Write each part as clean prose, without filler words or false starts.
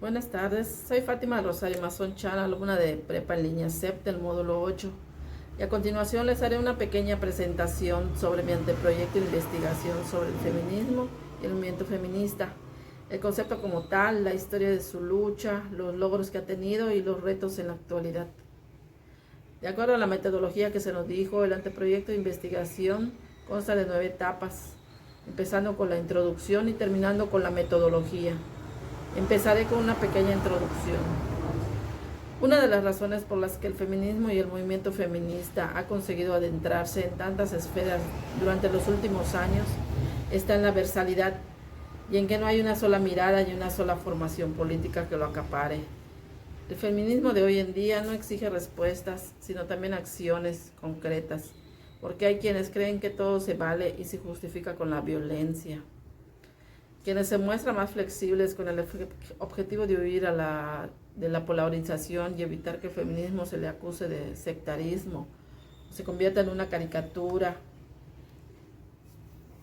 Buenas tardes, soy Fátima Rosario Mazón Chan, alumna de Prepa en línea CEP del módulo 8. Y a continuación les haré una pequeña presentación sobre mi anteproyecto de investigación sobre el feminismo y el movimiento feminista, el concepto como tal, la historia de su lucha, los logros que ha tenido y los retos en la actualidad. De acuerdo a la metodología que se nos dijo, el anteproyecto de investigación consta de 9 etapas, empezando con la introducción y terminando con la metodología. Empezaré con una pequeña introducción. Una de las razones por las que el feminismo y el movimiento feminista ha conseguido adentrarse en tantas esferas durante los últimos años está en la versalidad y en que no hay una sola mirada y una sola formación política que lo acapare. El feminismo de hoy en día no exige respuestas, sino también acciones concretas, porque hay quienes creen que todo se vale y se justifica con la violencia. Quienes se muestran más flexibles con el objetivo de huir de la polarización y evitar que el feminismo se le acuse de sectarismo, se convierta en una caricatura.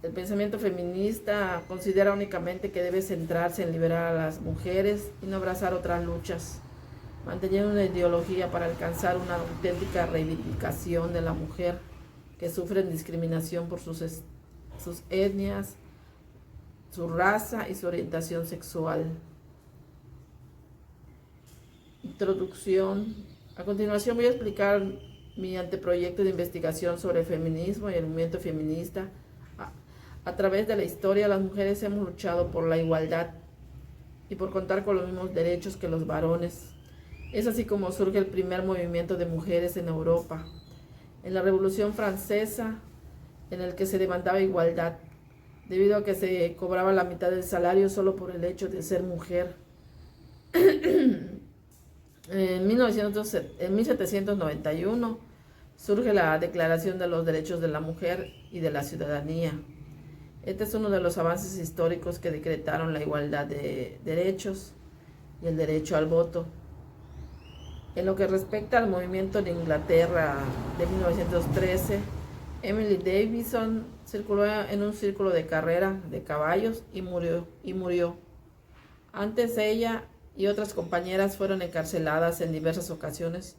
El pensamiento feminista considera únicamente que debe centrarse en liberar a las mujeres y no abrazar otras luchas, manteniendo una ideología para alcanzar una auténtica reivindicación de la mujer que sufre discriminación por sus etnias, su raza y su orientación sexual. Introducción. A continuación voy a explicar mi anteproyecto de investigación sobre el feminismo y el movimiento feminista. A través de la historia, las mujeres hemos luchado por la igualdad y por contar con los mismos derechos que los varones. Es así como surge el primer movimiento de mujeres en Europa, en la Revolución Francesa, en el que se demandaba igualdad, debido a que se cobraba la mitad del salario solo por el hecho de ser mujer. En 1791 surge la Declaración de los Derechos de la Mujer y de la Ciudadanía. Este es uno de los avances históricos que decretaron la igualdad de derechos y el derecho al voto. En lo que respecta al movimiento de Inglaterra de 1913, Emily Davison circuló en un círculo de carrera de caballos y murió. Antes ella y otras compañeras fueron encarceladas en diversas ocasiones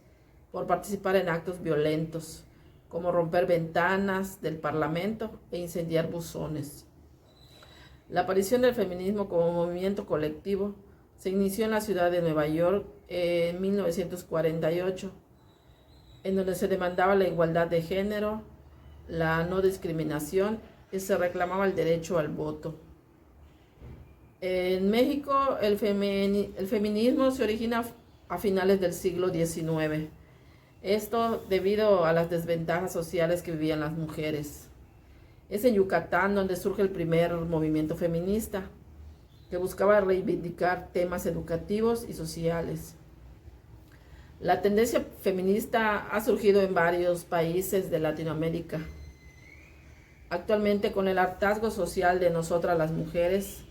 por participar en actos violentos, como romper ventanas del Parlamento e incendiar buzones. La aparición del feminismo como movimiento colectivo se inició en la ciudad de Nueva York en 1948, en donde se demandaba la igualdad de género, la no discriminación y se reclamaba el derecho al voto. En México, el feminismo se origina a finales del siglo XIX. Esto debido a las desventajas sociales que vivían las mujeres. Es en Yucatán donde surge el primer movimiento feminista, que buscaba reivindicar temas educativos y sociales. La tendencia feminista ha surgido en varios países de Latinoamérica. Actualmente, con el hartazgo social de nosotras las mujeres,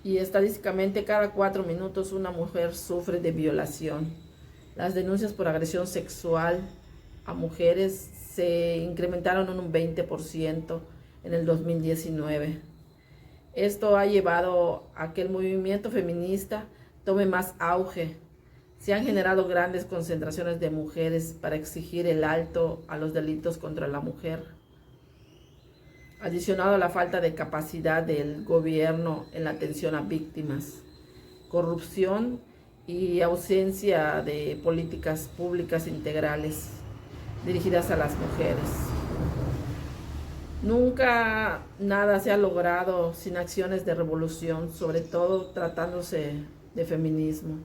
y estadísticamente cada 4 minutos una mujer sufre de violación. Las denuncias por agresión sexual a mujeres se incrementaron en un 20% en el 2019. Esto ha llevado a que el movimiento feminista tome más auge. Se han generado grandes concentraciones de mujeres para exigir el alto a los delitos contra la mujer, adicionado a la falta de capacidad del gobierno en la atención a víctimas, corrupción y ausencia de políticas públicas integrales dirigidas a las mujeres. Nunca nada se ha logrado sin acciones de revolución, sobre todo tratándose de feminismo.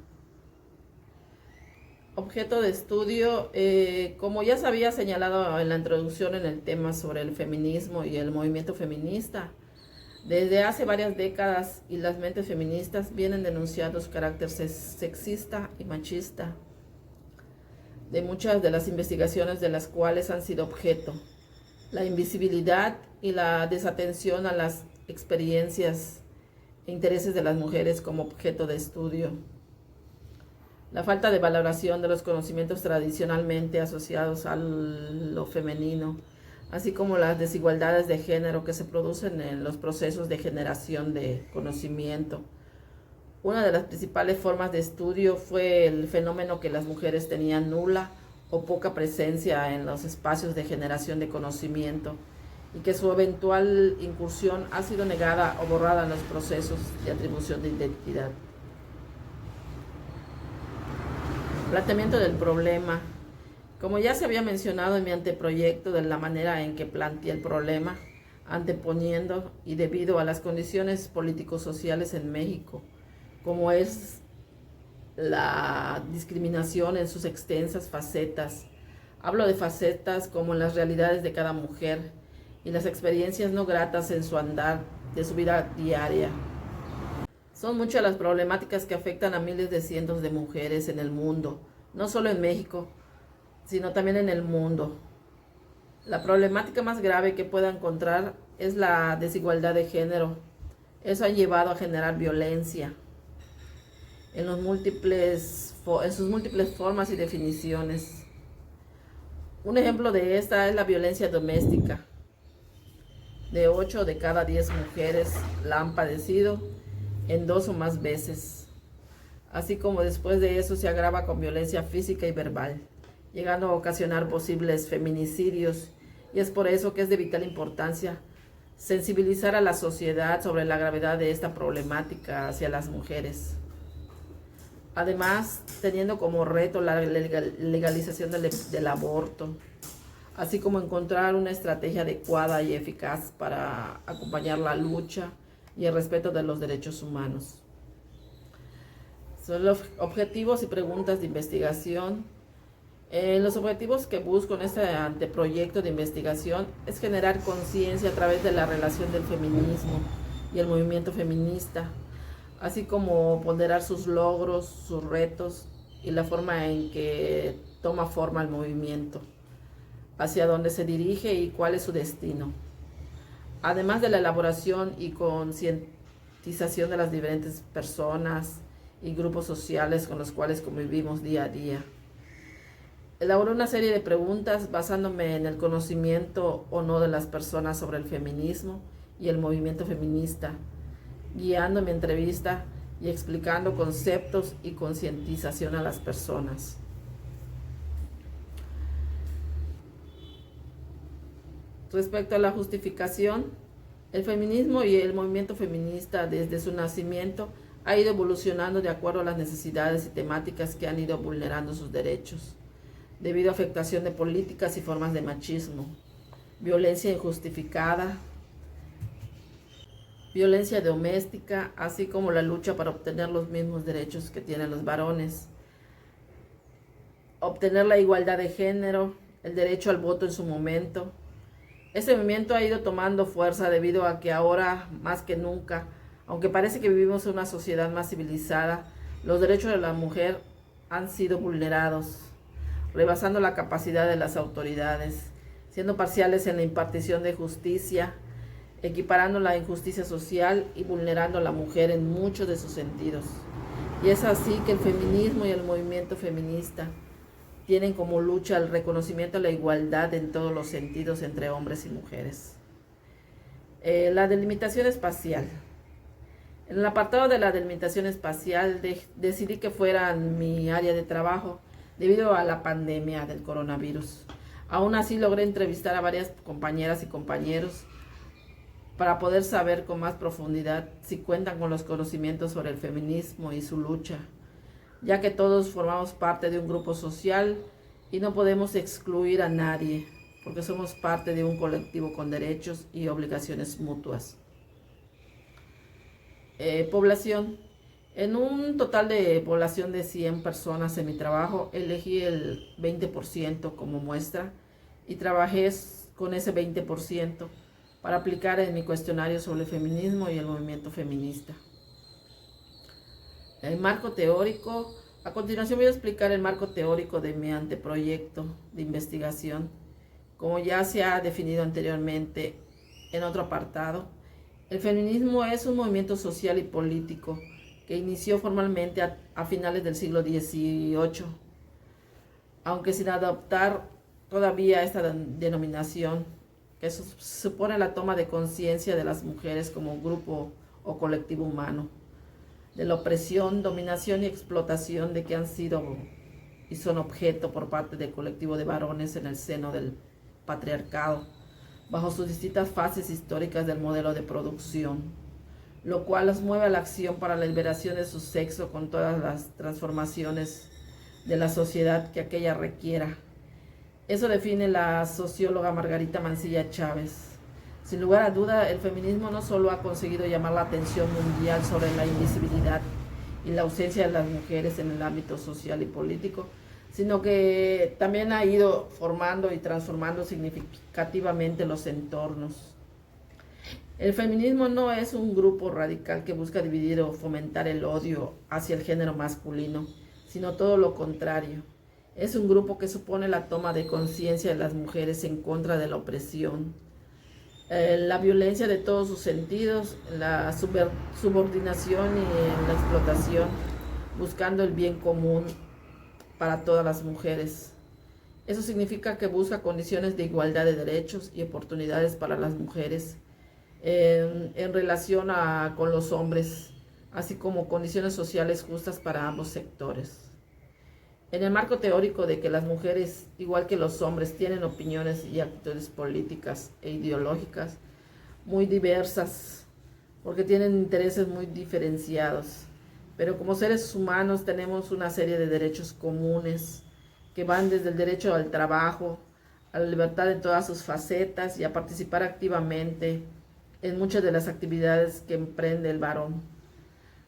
Objeto de estudio, como ya se había señalado en la introducción en el tema sobre el feminismo y el movimiento feminista, desde hace varias décadas y las mentes feministas vienen denunciando su carácter sexista y machista de muchas de las investigaciones de las cuales han sido objeto, la invisibilidad y la desatención a las experiencias e intereses de las mujeres como objeto de estudio, la falta de valoración de los conocimientos tradicionalmente asociados a lo femenino, así como las desigualdades de género que se producen en los procesos de generación de conocimiento, Una de las principales formas de estudio fue el fenómeno que las mujeres tenían nula o poca presencia en los espacios de generación de conocimiento y que su eventual incursión ha sido negada o borrada en los procesos de atribución de identidad. Planteamiento del problema. Como ya se había mencionado en mi anteproyecto, de la manera en que planteé el problema, anteponiendo y debido a las condiciones político-sociales en México, como es la discriminación en sus extensas facetas. Hablo de facetas como en las realidades de cada mujer y las experiencias no gratas en su andar de su vida diaria. Son muchas las problemáticas que afectan a miles de cientos de mujeres en el mundo, no solo en México, sino también en el mundo. La problemática más grave que pueda encontrar es la desigualdad de género. Eso ha llevado a generar violencia en sus múltiples formas y definiciones. Un ejemplo de esta es la violencia doméstica. De 8 de cada 10 mujeres la han padecido en 2 o más veces. Así como después de eso se agrava con violencia física y verbal, llegando a ocasionar posibles feminicidios. Y es por eso que es de vital importancia sensibilizar a la sociedad sobre la gravedad de esta problemática hacia las mujeres. Además, teniendo como reto la legalización del aborto, así como encontrar una estrategia adecuada y eficaz para acompañar la lucha y el respeto de los derechos humanos. Son los objetivos y preguntas de investigación. Los objetivos que busco en este anteproyecto de investigación es generar conciencia a través de la relación del feminismo y el movimiento feminista, así como ponderar sus logros, sus retos y la forma en que toma forma el movimiento, hacia dónde se dirige y cuál es su destino. Además de la elaboración y concientización de las diferentes personas y grupos sociales con los cuales convivimos día a día. Elaboré una serie de preguntas basándome en el conocimiento o no de las personas sobre el feminismo y el movimiento feminista, guiando mi entrevista y explicando conceptos y concientización a las personas. Respecto a la justificación, el feminismo y el movimiento feminista desde su nacimiento ha ido evolucionando de acuerdo a las necesidades y temáticas que han ido vulnerando sus derechos, debido a afectación de políticas y formas de machismo, violencia injustificada, violencia doméstica, así como la lucha para obtener los mismos derechos que tienen los varones, obtener la igualdad de género, el derecho al voto en su momento. Este movimiento ha ido tomando fuerza debido a que ahora, más que nunca, aunque parece que vivimos en una sociedad más civilizada, los derechos de la mujer han sido vulnerados, rebasando la capacidad de las autoridades, siendo parciales en la impartición de justicia, equiparando la injusticia social y vulnerando a la mujer en muchos de sus sentidos. Y es así que el feminismo y el movimiento feminista tienen como lucha el reconocimiento de la igualdad en todos los sentidos entre hombres y mujeres. La delimitación espacial. En el apartado de la delimitación espacial decidí que fuera mi área de trabajo debido a la pandemia del coronavirus. Aún así logré entrevistar a varias compañeras y compañeros para poder saber con más profundidad si cuentan con los conocimientos sobre el feminismo y su lucha, ya que todos formamos parte de un grupo social y no podemos excluir a nadie, porque somos parte de un colectivo con derechos y obligaciones mutuas. Población. En un total de población de 100 personas en mi trabajo, elegí el 20% como muestra y trabajé con ese 20% para aplicar en mi cuestionario sobre el feminismo y el movimiento feminista. El marco teórico. A continuación voy a explicar el marco teórico de mi anteproyecto de investigación. Como ya se ha definido anteriormente en otro apartado, el feminismo es un movimiento social y político que inició formalmente a finales del siglo XVIII, aunque sin adoptar todavía esta denominación, que supone la toma de conciencia de las mujeres como grupo o colectivo humano, de la opresión, dominación y explotación de que han sido y son objeto por parte del colectivo de varones en el seno del patriarcado, bajo sus distintas fases históricas del modelo de producción, lo cual los mueve a la acción para la liberación de su sexo con todas las transformaciones de la sociedad que aquella requiera. Eso define la socióloga Margarita Mansilla Chávez. Sin lugar a duda, el feminismo no solo ha conseguido llamar la atención mundial sobre la invisibilidad y la ausencia de las mujeres en el ámbito social y político, sino que también ha ido formando y transformando significativamente los entornos. El feminismo no es un grupo radical que busca dividir o fomentar el odio hacia el género masculino, sino todo lo contrario. Es un grupo que supone la toma de conciencia de las mujeres en contra de la opresión, la violencia de todos sus sentidos, la subordinación y la explotación, buscando el bien común para todas las mujeres. Eso significa que busca condiciones de igualdad de derechos y oportunidades para las mujeres en relación con los hombres, así como condiciones sociales justas para ambos sectores. En el marco teórico de que las mujeres, igual que los hombres, tienen opiniones y actitudes políticas e ideológicas muy diversas, porque tienen intereses muy diferenciados, pero como seres humanos tenemos una serie de derechos comunes que van desde el derecho al trabajo, a la libertad en todas sus facetas y a participar activamente en muchas de las actividades que emprende el varón.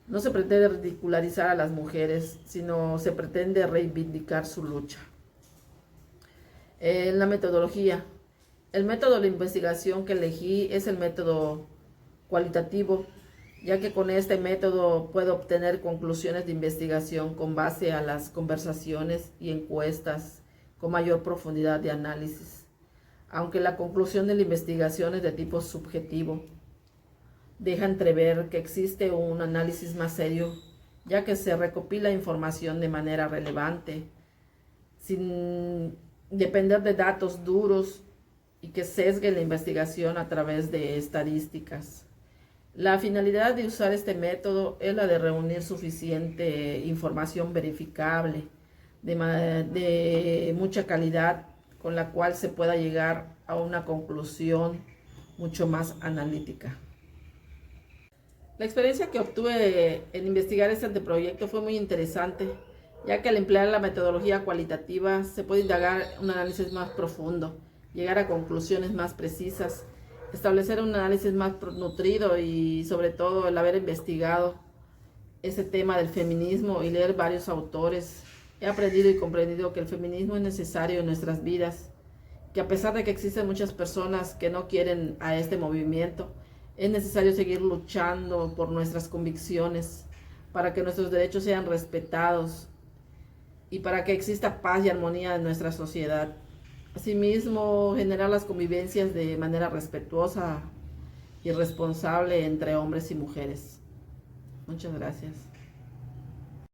No se pretende ridicularizar a las mujeres, sino se pretende reivindicar su lucha. En la metodología. El método de investigación que elegí es el método cualitativo, ya que con este método puedo obtener conclusiones de investigación con base a las conversaciones y encuestas con mayor profundidad de análisis. Aunque la conclusión de la investigación es de tipo subjetivo, deja entrever que existe un análisis más serio, ya que se recopila información de manera relevante, sin depender de datos duros y que sesgue la investigación a través de estadísticas. La finalidad de usar este método es la de reunir suficiente información verificable, de mucha calidad, con la cual se pueda llegar a una conclusión mucho más analítica. La experiencia que obtuve en investigar este anteproyecto fue muy interesante, ya que al emplear la metodología cualitativa se puede indagar un análisis más profundo, llegar a conclusiones más precisas, establecer un análisis más nutrido y sobre todo el haber investigado ese tema del feminismo y leer varios autores. He aprendido y comprendido que el feminismo es necesario en nuestras vidas, que a pesar de que existen muchas personas que no quieren a este movimiento, es necesario seguir luchando por nuestras convicciones, para que nuestros derechos sean respetados y para que exista paz y armonía en nuestra sociedad. Asimismo, generar las convivencias de manera respetuosa y responsable entre hombres y mujeres. Muchas gracias.